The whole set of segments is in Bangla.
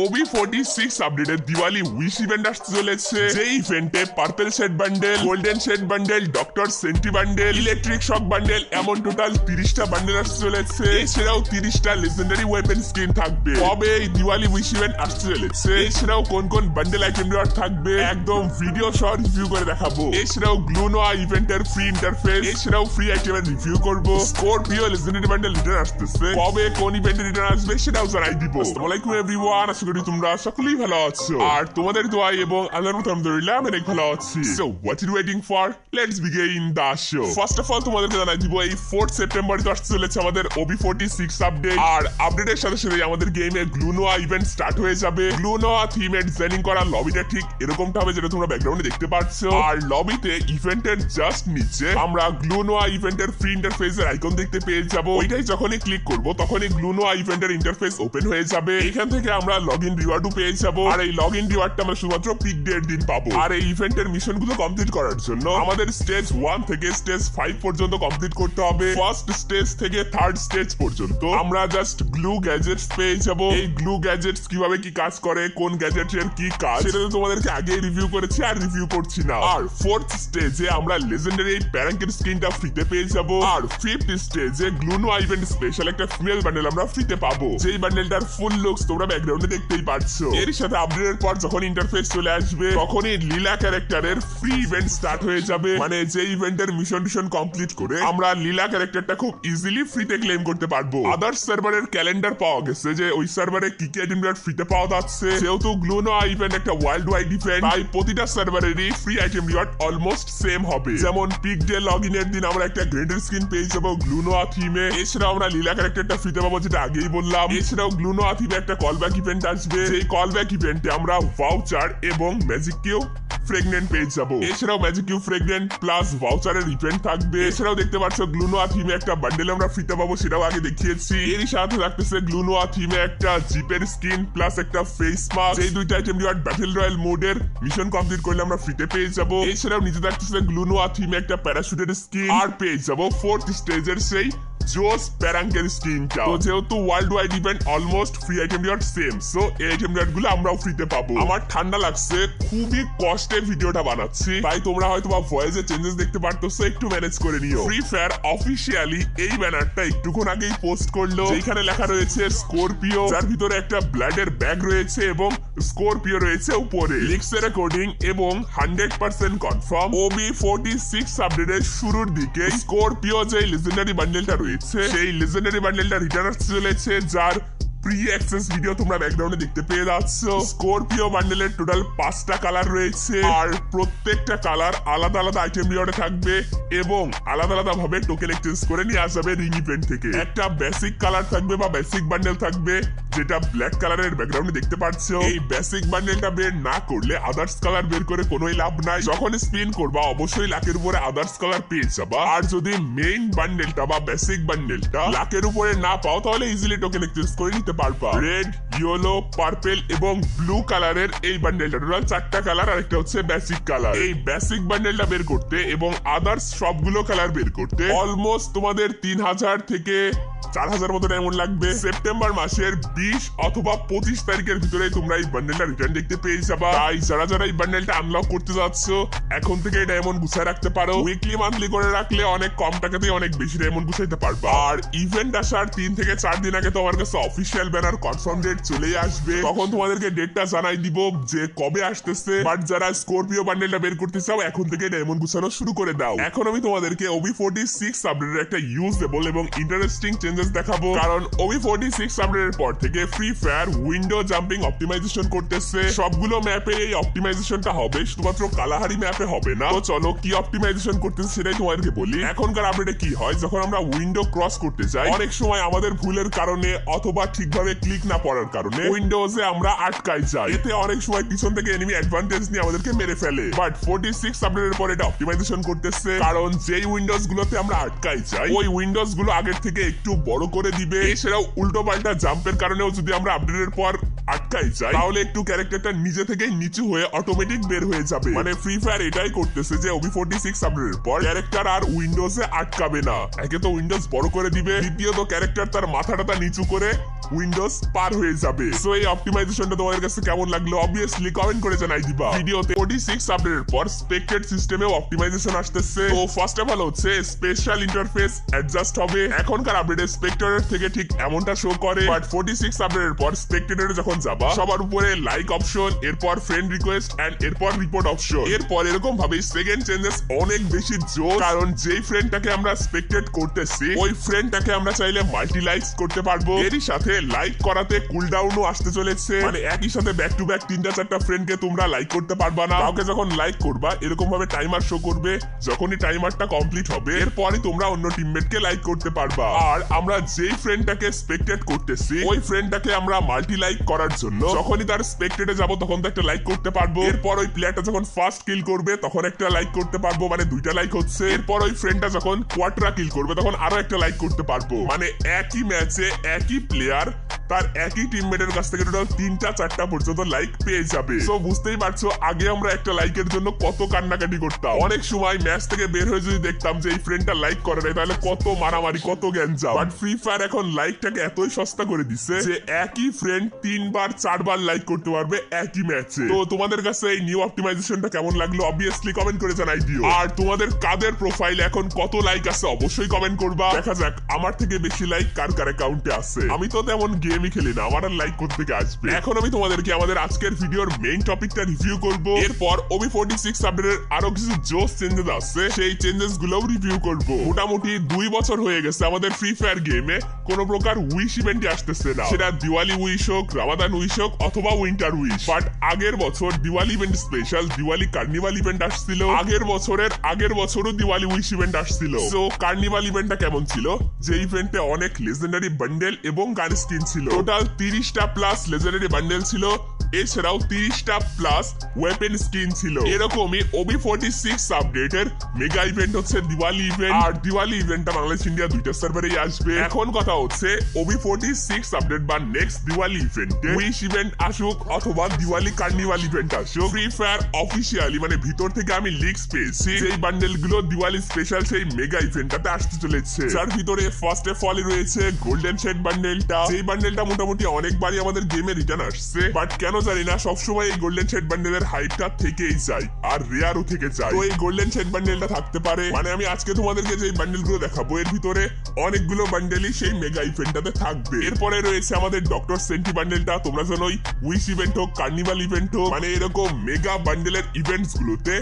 OB46 আপডেটের দিওয়ালি উইশ ইভেন্ট আসতে চলেছে। যে ইভেন্টে purple set bundle, golden set bundle, doctor centi bundle, electric shock bundle, এমন টোটাল 30টা বান্ডেল আসতে চলেছে। এছাড়াও 30টা লেজেন্ডারি ওয়েপন স্কিন থাকবে। কবে এই দিওয়ালি উইশ ইভেন্ট আসতে চলেছে, এছাড়াও কোন কোন বান্ডেল আইটেম রিওয়ার্ড থাকবে, একদম ভিডিও সহ রিভিউ করে দেখাবো। এছাড়াও গ্লুনোয়া ইভেন্টের ফ্রি ইন্টারফেস, এছাড়াও ফ্রি আইটেমের রিভিউ করব। স্করপিও লেজেন্ডারি বান্ডেল রিটার্ন আসতেছে, কবে কোন ইভেন্টে রিটার্ন আসবে সেটাও জানাই দিব। আসসালামু আলাইকুম এভরিওয়ান, আশা করি তোমরা সকলেই ভালো আছো, আর তোমাদের দোয়া এবং আল্লাহর রহমতে আলহামদুলিল্লাহ আমি অনেক ভালো আছি। So what you waiting for, let's begin the show. First of all তোমাদেরকে জানাই দিব এই 4th সেপ্টেম্বর তো আসতে চলেছে আমাদের OB46 আপডেট, আর আপডেটের সাথে সাথে আমাদের গেমে গ্লুনোয়া ইভেন্ট স্টার্ট হয়ে যাবে। গ্লুনোয়া থিমে ডিজাইনিং করা লবিটা ঠিক এরকমটা হবে যেটা তোমরা ব্যাকগ্রাউন্ডে দেখতে পাচ্ছ, আর লবিতে ইভেন্টের জাস্ট নিচে আমরা গ্লুনোয়া ইভেন্টের ফ্রি ইন্টারফেসের আইকন দেখতে পেয়ে যাব। ওইটাই যখনই ক্লিক করব তখনই গ্লুনোয়া ইভেন্টের ইন্টারফেস ওপেন হয়ে যাবে। এখান থেকে আমরা লগইন রিওয়ার্ডও পেয়ে যাবো, আর এই লগইন রিওয়ার্ডটা আমরা শুধুমাত্র পিক ডে এর দিন পাবো। আর এই ইভেন্টের মিশন গুলো কমপ্লিট করার জন্য আমাদের স্টেজ 1 থেকে স্টেজ 5 পর্যন্ত কমপ্লিট করতে হবে। ফার্স্ট স্টেজ থেকে 3rd স্টেজ পর্যন্ত আমরা জাস্ট গ্লু গ্যাজেটস পেয়ে যাব। এই গ্লু গ্যাজেটস কিভাবে কি কাজ করে, কোন গ্যাজেটের কি কাজ, সেটা তো তোমাদেরকে আগেই রিভিউ করেছি আর রিভিউ করছি না। আর 4th স্টেজে আমরা লেজেন্ডারি এই প্যারাঙ্কের স্কিনটা ফ্রিতে পেয়ে যাব। আর 5th স্টেজে গ্লুনোয়া ইভেন্ট স্পেশাল একটা ফিমেল বান্ডেল আমরা ফ্রিতে পাবো, যেই বান্ডেলটার ফুল লুকস তোমরা ব্যাকগ্রাউন্ডে দেখতেই পাচ্ছো। এর সাথে আপডেটের পর যখন ইন্টারফেস চলে আসবে তখনই লীলা ক্যারেক্টারের ফ্রি ইভেন্ট স্টার্ট হয়ে যাবে। মানে যে ইভেন্টের মিশন কমপ্লিট করে আমরা লীলা ক্যারেক্টারটা খুব ইজিলি ফ্রিতে ক্লেম করতে পারবো। আদার্স সার্ভারের ক্যালেন্ডার পাওয়া গেছে যে ওই সার্ভারে কি কি আইটেম ফ্রিতে পাওয়া যাচ্ছে। যেহেতু গ্লুনোয়া ইভেন্ট একটা ওয়ার্ল্ড ওয়াইড ইভেন্ট, তাই প্রতিটা সার্ভারেরই free item reward almost same হবে। যেমন পিক ডে লগইনের দিন আমরা একটা গ্রেডের স্কিন পেয়ে যাবো গ্লুনোয়া থিমে। এছাড়াও আমরা লীলা ক্যারেক্টারটা ফ্রিতে পাবো, যেটা আগেই বললাম। এছাড়াও গ্লুনোয়া থিমে একটা কলব্যাক ইভেন্ট আসবে, সেই কলব্যাক ইভেন্টে আমরা ভাউচার এবং ম্যাজিক কিউ ফ্রেগনেন্ট পেয়ে যাবো। এছাড়াও ম্যাজিক কিউ ফ্রেগনেন্ট প্লাস ভাউচারের ইভেন্ট থাকবে। এছাড়াও দেখতে পাচ্ছ গ্লুনোয়া থিমে একটা বান্ডেল আমরা ফ্রিতে পাবো, সেটাও আগে দেখিয়েছি। এরই সাথে থাকতেছে গ্লুনোয়া থিমে একটা জিপের স্কিন প্লাস একটা ফেস মাস্ক। এই দুইটা আইটেম রিওয়ার্ড ব্যাটল রয়্যাল মোডের মিশন কমপ্লিট করলে আমরা ফ্রিতে পেয়ে যাবো। এছাড়াও নিচে থাকতেছে গ্লুনোয়া থিমে একটা প্যারাশুটের স্কিন, আর পেয়ে যাবো 4th স্টেজের সেই জোস প্যারাঙ্কের স্কিনটা। তো যেহেতু world wide event almost free item reward same, so এই আইটেম রিওয়ার্ড গুলো আমরাও ফ্রিতে পাবো। আমার ঠান্ডা লাগছে, খুবই কষ্টে ভিডিওটা বানাচ্ছি, তাই তোমরা হয়তো বা ভয়েসে চেঞ্জেস দেখতে পারতেছো, একটু ম্যানেজ করে নিও। ফ্রি ফায়ার অফিসিয়ালি এই ব্যানারটা একটুক্ষণ আগেই পোস্ট করলো, যেখানে লেখা রয়েছে স্করপিও, যার ভিতরে একটা ব্লাডের ব্যাগ রয়েছে এবং স্করপিও রয়েছে উপরে। লিক্সের রেকর্ডিং এবং 100% কনফার্ম OB46 আপডেটের শুরুর দিকে স্করপিও যে লেজেন্ডারি বান্ডেলটা রয়েছে, সেই লেজেন্ডারি বান্ডেলটা রিটার্ন আসতে চলেছে, যার প্রি অ্যাক্সেস ভিডিও তোমরা ব্যাকগ্রাউন্ডে দেখতে পেয়ে যাচ্ছ। স্করপিও বান্ডেলের টোটাল 5টা কালার রয়েছে, আর প্রত্যেকটা কালার আলাদা আলাদা আইটেম রিওয়ার্ডে থাকবে এবং আলাদা আলাদা ভাবে টোকেন এক্সচেঞ্জ করে নিয়ে আসবে রিং ইভেন্ট থেকে। একটা বেসিক কালার থাকবে বা বেসিক বান্ডেল থাকবে, যেটা ব্ল্যাক কালারের ব্যাকগ্রাউন্ডে দেখতে পাচ্ছ। এই বেসিক বান্ডেলটা বের না করলে আদার্স কালার বের করে কোনোই লাভ নাই। যখন স্পিন করবা অবশ্যই লাকের উপরে আদার্স কালার পেয়ে যাবা, আর যদি মেইন বান্ডেলটা বা বেসিক বান্ডেলটা লাকের উপরে না পাও তাহলে ইজিলি টোকেন এক্সচেঞ্জ করে নিতে পারবা। রেড, ইয়েলো, পার্পল এবং ব্লু কালারের এই বান্ডেলটা, টোটাল 4টা কালার, আর একটা হচ্ছে বেসিক কালার। এই বেসিক বান্ডেলটা বের করতে এবং আদার্স সবগুলো কালার বের করতে অলমোস্ট তোমাদের 3000 থেকে 4000 মতো ডায়মন্ড লাগবে। সেপ্টেম্বর মাসের 20 অথবা 25 তারিখের ভিতরে তোমরা এই বান্ডেলটা রিটার্ন দেখতে পেয়ে যাবা। তাই যারা যারা এই বান্ডেলটা আনলক করতে যাচ্ছ এখন থেকে ডায়মন্ড গুছায় রাখতে পারো। উইকলি মান্থলি করে রাখলে অনেক কম টাকাতেই অনেক বেশি ডায়মন্ড গুছাইতে পারবা। আর ইভেন্ট আসার 3 থেকে 4 দিন আগে তোমার কাছে অফিসিয়াল ব্যানার কনফার্ম ডেট চলেই আসবে, তখন তোমাদেরকে ডেটটা জানাই দিব যে কবে আসতেছে। বাট যারা স্করপিও বান্ডেলটা বের করতে চাও এখন থেকে ডায়মন্ড গুছানো শুরু করে দাও। এখন আমি তোমাদেরকে OB46 আপডেটের একটা ইউজেবল এবং ইন্টারেস্টিং চেঞ্জেস দেখাবো, কারণ OB46 আপডেটের পর থেকে free fire window jumping optimisation করতেছে। সবগুলো ম্যাপে এই অপটিমাইজেশনটা হবে, শুধুমাত্র কালাহারি ম্যাপে হবে না। তো চলো কি অপটিমাইজেশন করতেছে সেটাই তোমাদেরকে বলি। এখনকার আপডেটে কি হয়, যখন আমরা উইন্ডো ক্রস করতে যাই অনেক সময় আমাদের ভুলের কারণে অথবা ঠিকভাবে ক্লিক না পড়ার কারণে উইন্ডোজে আমরা আটকাই যাই। এতে অনেক সময় পিছন থেকে এনিমি অ্যাডভান্টেজ নিয়ে আমাদেরকে মেরে ফেলে। বাট 46 আপডেটের পর এটা অপটিমাইজেশন করতেছে, কারণ যেই উইন্ডোজ গুলোতে আমরা আটকাই যাই ওই উইন্ডোজ গুলো আগের থেকে একটু বড় করে দিবে। এছাড়াও উল্টো পাল্টা জাম্পের কারণেও যদি আমরা আপডেটের পর আটকাই যায় তাহলে একটু ক্যারেক্টারটা নিজে থেকেই নিচু হয়ে অটোমেটিক বের হয়ে যাবে। মানে ফ্রি ফায়ার এটাই করতেছে যে OB46 আপডেটের পর ক্যারেক্টার আর উইন্ডোজে আটকাবে না। একে তো উইন্ডোজ বড় করে দিবে, দ্বিতীয়ত ক্যারেক্টার তার মাথাটা নিচু করে উইন্ডোজ পার হয়ে যাবে। সো এই অপটিমাইজেশনটা তোমাদের কাছে কেমন লাগলো অবভিয়াসলি কমেন্ট করে জানাই দিবা। ভিডিওতে 46 আপডেটের পর স্পেক্টেড সিস্টেমেও অপটিমাইজেশন আসতেছে। তো ফার্স্ট অফ অল হচ্ছে স্পেশাল ইন্টারফেস অ্যাডজাস্ট হবে। এখনকার আপডেটে স্পেক্টেডের থেকে ঠিক এমনটা শো করে, বাট 46 আপডেটের পর স্পেক্টেডে যখন যাবা সবার উপরে লাইক অপশন, এরপর ফ্রেন্ড রিকোয়েস্ট এন্ড এরপর রিপোর্ট অপশন। এরপর এরকম ভাবে সেকেন্ড চেঞ্জেস অনেক বেশি জোর, কারণ যেই ফ্রেন্ডটাকে আমরা স্পেক্টেড করতেছি ওই ফ্রেন্ডটাকে আমরা চাইলে মাল্টি লাইকস করতে পারবো। এরই সাথে লাইক করাতে কুলডাউনও আসতে চলেছে, মানে একই সাথে ব্যাক টু ব্যাক 3-4টা ফ্রেন্ডকে তোমরা লাইক করতে পারবা না। কাউকে যখন লাইক করবা এরকম ভাবে টাইমার শো করবে, যখনই টাইমারটা কমপ্লিট হবে এরপরই তোমরা অন্য টিমমেটকে লাইক করতে পারবা। আর আমরা যেই ফ্রেন্ডটাকে স্পেক্টেড করতেছি ওই ফ্রেন্ডটাকে আমরা মাল্টি লাইক করার জন্য যখনই তার স্পেক্টেডে যাব তখন তো একটা লাইক করতে পারবো। এরপর ওই প্লেয়ারটা যখন ফার্স্ট কিল করবে তখন একটা লাইক করতে পারবো, মানে 2টা লাইক হচ্ছে। এরপর ওই ফ্রেন্ডটা যখন কোয়ার্টারা কিল করবে তখন আরো একটা লাইক করতে পারবো। মানে একই ম্যাচে একই প্লেয়ার তার একই টিমমেটের কাছ থেকে টোটাল 3-4টা পর্যন্ত লাইক পেয়ে যাবে। সো বুঝতেই পারছো আগে আমরা একটা লাইকের জন্য কত কান্নাকাটি করতাম। অনেক সময় ম্যাচ থেকে বের হয়ে যদি দেখতাম যে এই ফ্রেন্ডটা লাইক করে নাই তাহলে কত মারামারি কত গ্যাঞ্জাম। বাট ফ্রি ফায়ার এখন লাইকটাকে এতই সস্তা করে দিচ্ছে যে একই ফ্রেন্ড 3-4বার লাইক করতে পারবে একই ম্যাচে। তো তোমাদের কাছে এই নিউ অপটিমাইজেশনটা কেমন লাগলো অবভিয়াসলি কমেন্ট করে জানাই দিও। আর তোমাদের কাদের প্রোফাইল এখন কত লাইক আছে অবশ্যই কমেন্ট করবা। দেখা যাক আমার থেকে বেশি লাইক কার কার অ্যাকাউন্টে আছে। আমি তো তেমন গেমই খেলি না, আমার আর লাইক করতে আসবে। এখন আমি তোমাদেরকে আমাদের আজকের ভিডিওর মেইন টপিকটা রিভিউ করব। এরপর OB46 আপডেটের আরো কিছু জোস চেঞ্জেস আছে, সেই চেঞ্জেস গুলোও রিভিউ করব। মোটামুটি 2 বছর হয়ে গেছে আমাদের ফ্রি ফায়ার গেমে কোন প্রকার উইশ ইভেন্টই আসতেছে না, সেটা দিওয়ালি উইশ হোক, রামাদান উইশ হোক অথবা উইন্টার উইশ। বাট আগের বছর Diwali event special Diwali carnival event আসছিল, আগের বছরও দিওয়ালি উইশ ইভেন্ট আসছিল। সো কার্নিভাল ইভেন্টটা কেমন ছিল, যে ইভেন্টে অনেক লেজেন্ডারি বান্ডেল এবং গান স্কিন ছিল। টোটাল 30টা প্লাস লেজেন্ডারি বান্ডেল ছিল, এছাড়াও 30টা প্লাস ওয়েপেন স্কিন ছিল। এরকমই OB46 আপডেটের মেগা ইভেন্ট হচ্ছে দিওয়ালি ইভেন্ট। আর দিওয়ালি ইভেন্টটা বাংলাদেশ ইন্ডিয়া 2টা সার্ভারেই আসবে। এখন কথা হচ্ছে OB46 আপডেট বা নেক্সট দিওয়ালি ইভেন্টে উইশ ইভেন্ট আসুক অথবা দিওয়ালি কার্নিভাল ইভেন্ট আসুক, ফ্রি ফায়ার অফিসিয়ালি মানে ভিতর থেকে আমি লিক্স পেয়েছি যেই বান্ডেল গুলো দিওয়ালি স্পেশাল সেই মেগা ইভেন্টটাতে আসতে চলেছে, যার ভিতরে ফার্স্ট অফ অল রয়েছে গোল্ডেন শেড বান্ডেলটা। যেই বান্ডেলটা মোটামুটি অনেকবারই আমাদের গেমে রিটার্ন আসছে, বাট কেন জানি না সবসময় এই গোল্ডেন শেড বান্ডেলের হাইটটা থেকেই যায় আর রেয়ারও থেকে যায়। তো এই গোল্ডেন শেড বান্ডেলটা থাকতে পারে, মানে আমি আজকে তোমাদেরকে যে বান্ডেল গুলো দেখাবো এর ভিতরে অনেকগুলো বান্ডেলই সেই মেগা ইভেন্টটাতে থাকবে। এরপরে রয়েছে আমাদের ডক্টর সেন্টি বান্ডেলটা। তোমরা জানোই উইশ ইভেন্ট হোক কার্নিভাল ইভেন্ট হোক, মানে এরকম মেগা বান্ডেলের ইভেন্টস গুলোতে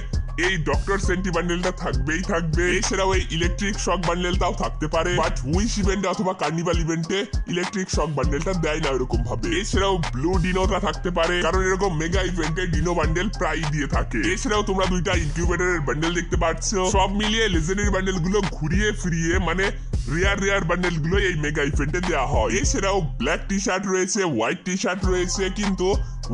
এই ডক্টর সেন্টি বান্ডেলটা থাকবেই থাকবে। এছাড়াও এই ইলেকট্রিক শক বান্ডেলটাও থাকতে পারে, বাট উইশ ইভেন্টে অথবা কার্নিভাল ইভেন্টে ইলেকট্রিক শক বান্ডেলটা দেয় না এরকম ভাবে। এছাড়াও ব্লু ডিনোটা থাকতে পারে, কারণ এরকম মেগা ইভেন্টে ডিনো বান্ডেল প্রায় দিয়ে থাকে। এছাড়াও তোমরা 2টা ইনকিউবেটরের বান্ডেল দেখতে পাচ্ছ। সব মিলিয়ে লেজেন্ডারি বান্ডেল গুলো ঘুরিয়ে ফিরিয়ে মানে রেয়ার বান্ডেল গুলো এই মেগা ইভেন্টে দেওয়া হয়। এছাড়াও ব্ল্যাক টি শার্ট রয়েছে, হোয়াইট টি শার্ট রয়েছে, কিন্তু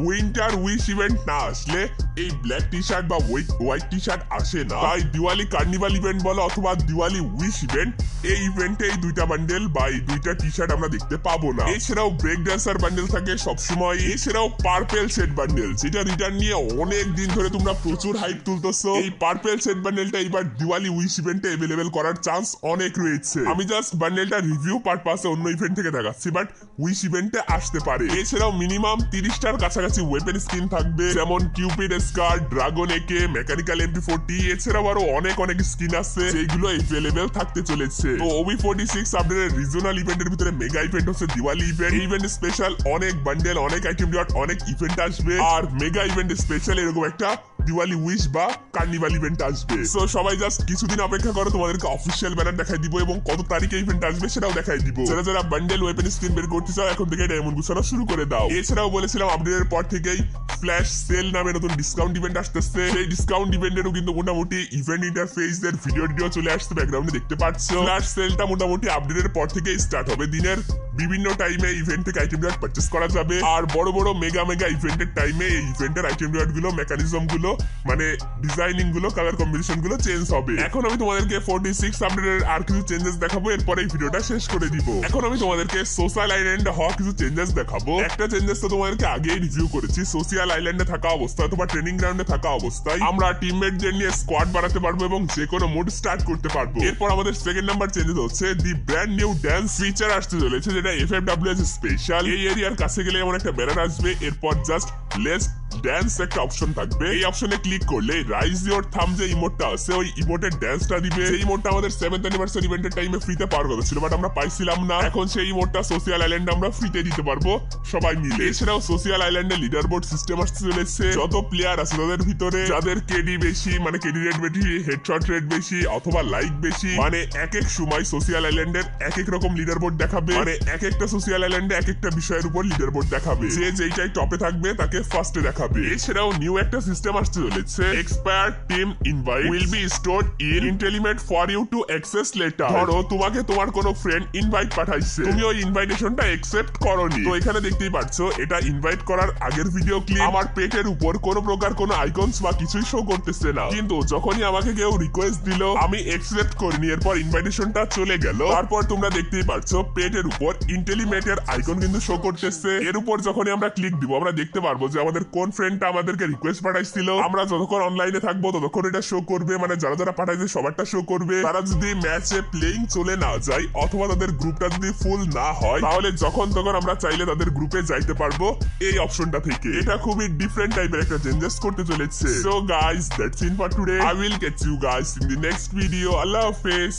উইন্টার উইশ ইভেন্ট না আসলে এই ব্ল্যাক টি শার্ট বা হোয়াইট টি শার্ট আসে না। তাই দিওয়ালি কার্নিভাল ইভেন্ট বলো অথবা দিওয়ালি উইশ ইভেন্ট, এই ইভেন্টে এই 2টা বান্ডেল বা এই 2টা টি শার্ট আমরা দেখতে পাবো না। এছাড়াও ব্রেক ড্যান্সার বান্ডেল থাকে সবসময়। এছাড়াও পার্পেল সেট বান্ডেল, যেটা রিটার্ন নিয়ে অনেক দিন ধরে তোমরা প্রচুর হাইপ তুলতেছো, এই পার্পেল সেট বান্ডেলটা এবার দিওয়ালি উইশ ইভেন্টে অ্যাভেলেবেল করার চান্স অনেক রয়েছে। আমি জাস্ট বান্ডেলটা রিভিউ পারপাসে অন্য ইভেন্ট থেকে দেখাচ্ছি, বাট উইশ ইভেন্টে আসতে পারে। এছাড়াও মিনিমাম 30টার কাছাকাছি ওয়েপেন স্কিন থাকবে, যেমন কিউপিড স্কার, ড্রাগন একে, মেকানিক্যাল MP40। এছাড়াও আরো অনেক স্কিন আছে যেগুলো অ্যাভেলেবেল থাকতে চলেছে। তো OB46 আপডেটের রিজনাল ইভেন্টের ভিতরে মেগা ইভেন্ট হচ্ছে দিওয়ালি ইভেন্ট। এই ইভেন্ট স্পেশাল অনেক বান্ডেল, অনেক আইটেম ডট অনেক ইভেন্ট আসবে। আর মেগা ইভেন্ট স্পেশাল এরকম একটা দিওয়ালি উইশ বা কার্নিভাল ইভেন্ট আসবে। সো সবাই জাস্ট কিছুদিন অপেক্ষা করো, তোমাদেরকে অফিসিয়াল ব্যানার দেখাই দিব এবং কত তারিখে ইভেন্ট আসবে সেটাও দেখাই দিব। যারা বান্ডেল ওয়েপেন স্কিন বের করতে চাও এখন থেকে ডায়মন্ড গুছানো শুরু করে দাও। এছাড়াও বলেছিলাম আপডেটের পর থেকেই ফ্ল্যাশ সেল নামে নতুন ডিসকাউন্ট ইভেন্ট আসতেছে। সেই ডিসকাউন্ট ইভেন্টেরও কিন্তু মোটামুটি ইভেন্ট ইন্টারফেস এর ভিডিও চলে আসছে, ব্যাকগ্রাউন্ডে দেখতে পাচ্ছ। ফ্ল্যাশ সেলটা মোটামুটি আপডেটের পর থেকেই স্টার্ট হবে। দিনের বিভিন্ন টাইমে ইভেন্ট থেকে আইটেম ডট পারচেস করা যাবে। আর বড় মেগা ইভেন্টের টাইমে এই ইভেন্টের আইটেম ডট গুলো মেকানিজম গুলো মানে ডিজাইনিং গুলো কালার কম্বিনেশন গুলো চেঞ্জ হবে। এখন আমি তোমাদেরকে 46 আপডেটের আর কিছু চেঞ্জেস দেখাবো, এরপর এই ভিডিওটা শেষ করে দিব। এখন আমি তোমাদেরকে সোশ্যাল আইল্যান্ডে হওয়া কিছু চেঞ্জেস দেখাবো। একটা চেঞ্জেস তো তোমাদেরকে আগেই রিভিউ করেছি, সোশ্যাল আইল্যান্ডে থাকা অবস্থায় অথবা ট্রেনিং গ্রাউন্ডে থাকা অবস্থায় আমরা টিমমেটদের নিয়ে স্কোয়াড বানাতে পারবো এবং যে কোনো মোড স্টার্ট করতে পারবো। এরপর আমাদের সেকেন্ড নাম্বার চেঞ্জেস হচ্ছে দি ব্র্যান্ড নিউ ড্যান্স ফিচার আসতে চলেছে, যেটা FFWS স্পেশাল। এই এরিয়ার কাছে গেলে এমন একটা ব্যানার আসবে, এরপর জাস্ট লেটস ড্যান্স একটা অপশন থাকবে। এই অপশনে ক্লিক করলে রাইজ ইওর থাম যে ইমোটটা আছে ওই ইমোটের ড্যান্সটা দিবে। সেই ইমোটটা আমাদের 7th অ্যানিভার্সারি ইভেন্টের টাইমে ফ্রিতে পাওয়ার কথা ছিল, বাট আমরা পাইছিলাম না। এখন সেই ইমোটটা সোশ্যাল আইল্যান্ডে আমরা ফ্রিতে দিতে পারবো সবাই মিলে। এছাড়াও সোশ্যাল আইল্যান্ডে লিডার বোর্ড সিস্টেম আসতে চলেছে। যত প্লেয়ার আছে তাদের ভিতরে যাদের কেডি বেশি, মানে কেডি রেট বেশি, হেডশট রেট বেশি অথবা লাইক বেশি, মানে এক এক সময় সোশ্যাল আইল্যান্ডের এক এক রকম লিডার বোর্ড দেখাবে। মানে এক একটা সোশ্যাল আইল্যান্ডে এক একটা বিষয়ের উপর লিডার বোর্ড দেখাবে। যে যেইটাই টপে থাকবে তাকে ফার্স্টে দেখাবে। এছাড়াও নিউ একটা সিস্টেম আসতে চলেছে, expired team invite will be stored in ইন্টেলিমেট for you to access later. ধরো তোমাকে তোমার কোনো ফ্রেন্ড ইনভাইট পাঠাইছে, তুমি ওই ইনভাইটেশনটা অ্যাকসেপ্ট করোনি, তো এখানে দেখতেই পাচ্ছো এটা ইনভাইট করার আগের ভিডিও ক্লিপ। আমার পেটের উপর কোনো প্রকার কোনো আইকনস বা কিছুই শো করতেছে না, কিন্তু যখনই আমাকে কেউ রিকোয়েস্ট দিল আমি অ্যাকসেপ্ট করিনি, এরপর ইনভাইটেশনটা চলে গেল। তারপর তোমরা দেখতেই পাচ্ছো পেটের উপর ইন্টেলিমেটের আইকন কিন্তু শো করতেছে। এর উপর যখনই আমরা ক্লিক দিব আমরা দেখতে পারবো যে আমাদের কোন ফ্রেন্ডটা আমাদেরকে রিকোয়েস্ট পাঠাইছিল। আমরা যতক্ষণ অনলাইনে থাকবো ততক্ষণ এটা শো করবে, মানে যারা যারা পাঠাইছে সবারটা শো করবে। তারা যদি ম্যাচে প্লেইং চলে না যায় অথবা তাদের গ্রুপটা যদি ফুল না হয় তাহলে যখন তখন আমরা চাইলে তাদের গ্রুপে যাইতে পারবো এই অপশনটা থেকে। এটা খুবই ডিফারেন্ট টাইপের একটা চেঞ্জেস করতে চলেছে। So guys, that's it for today. I will get you guys in the next video. আল্লাহ হাফেজ।